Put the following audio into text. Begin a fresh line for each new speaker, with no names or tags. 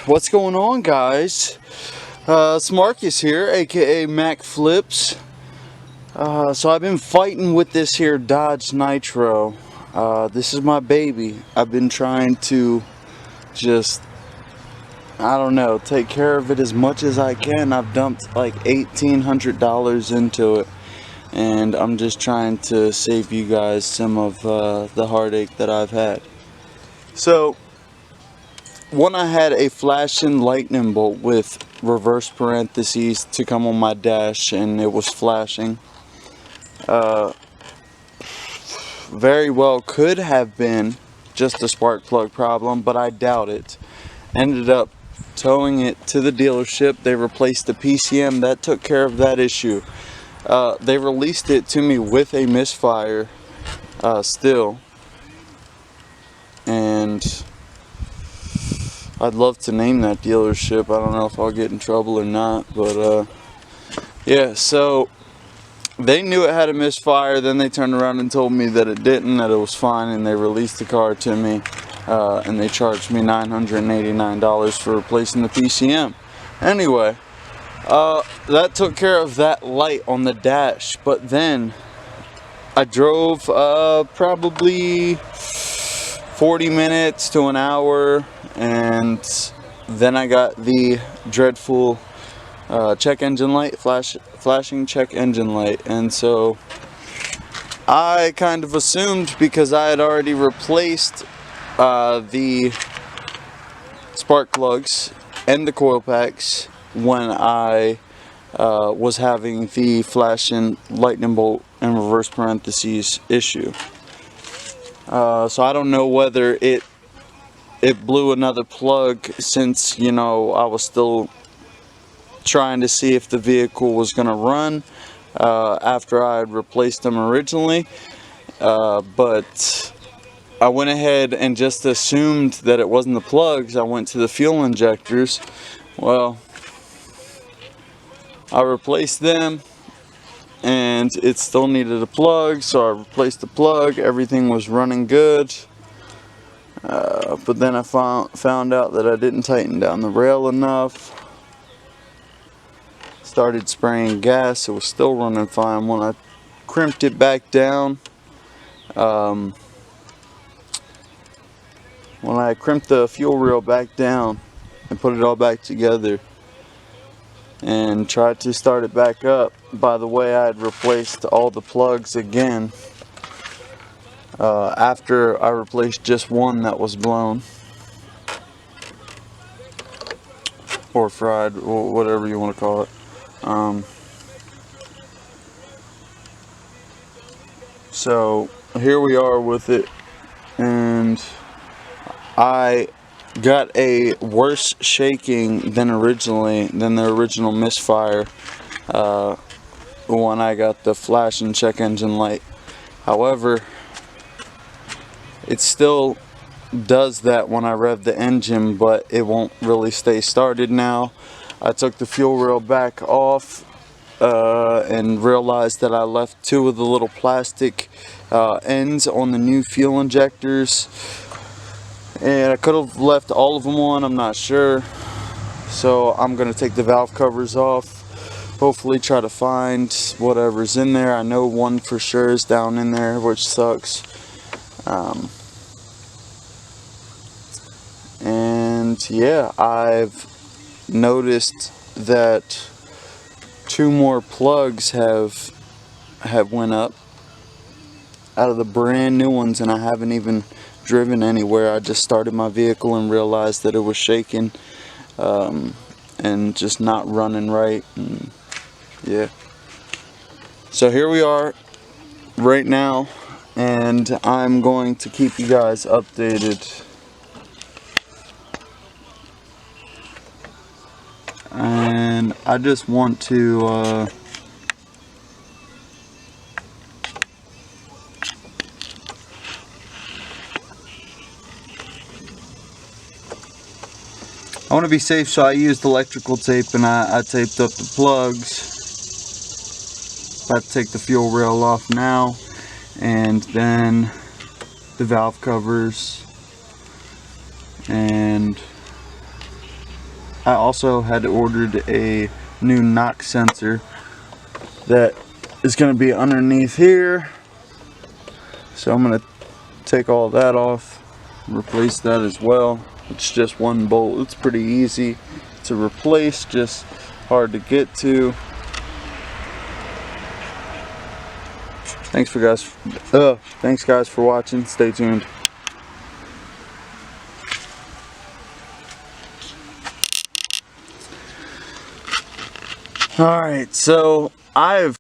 What's going on, guys? It's Marcus here, aka Mac Flips. So I've been fighting with this here Dodge Nitro. This is my baby. I've been trying to just, I don't know, take care of it as much as I can. I've dumped like $1,800 into it, and I'm just trying to save you guys some of the heartache that I've had. So, when I had a flashing lightning bolt with reverse parentheses to come on my dash, and it was flashing, very well could have been just a spark plug problem, but I doubt it. Ended up towing it to the dealership. They replaced the PCM. That took care of that issue. They released it to me with a misfire still, and I'd love to name that dealership. I don't know if I'll get in trouble or not, but yeah, so they knew it had a misfire. Then they turned around and told me that it didn't, that it was fine, and they released the car to me, and they charged me $989 for replacing the PCM. Anyway, that took care of that light on the dash, but then I drove probably 40 minutes to an hour, and then I got the dreadful check engine light, flashing check engine light. And so I kind of assumed, because I had already replaced the spark plugs and the coil packs when I was having the flashing lightning bolt and reverse parentheses issue. So I don't know whether it blew another plug, since, you know, I was still trying to see if the vehicle was going to run after I had replaced them originally. But I went ahead and just assumed that it wasn't the plugs. I went to the fuel injectors. Well, I replaced them, and it still needed a plug, so I replaced the plug. Everything was running good. But then I found out that I didn't tighten down the rail enough. Started spraying gas. It was still running fine. When I crimped it back down, when I crimped the fuel reel back down and put it all back together and tried to start it back up, by the way, I had replaced all the plugs again. After I replaced just one that was blown or fried, or whatever you want to call it. So here we are with it, and I got a worse shaking than the original misfire when I got the flash and check engine light. However, it still does that when I rev the engine, but it won't really stay started now. I took the fuel rail back off and realized that I left two of the little plastic ends on the new fuel injectors, and I could have left all of them on, I'm not sure. So I'm going to take the valve covers off, hopefully try to find whatever's in there. I know one for sure is down in there, which sucks. And yeah, I've noticed that two more plugs have went up out of the brand new ones, and I haven't even driven anywhere. I just started my vehicle and realized that it was shaking and just not running right. And yeah, so here we are right now, and I'm going to keep you guys updated. And I just want to be safe, so I used electrical tape, and I taped up the plugs. About to take the fuel rail off now, and then the valve covers, and I also had ordered a new knock sensor that is going to be underneath here. So I'm going to take all that off, replace that as well. It's just one bolt. It's pretty easy to replace, just hard to get to. Thanks guys for watching. Stay tuned. Alright, so I've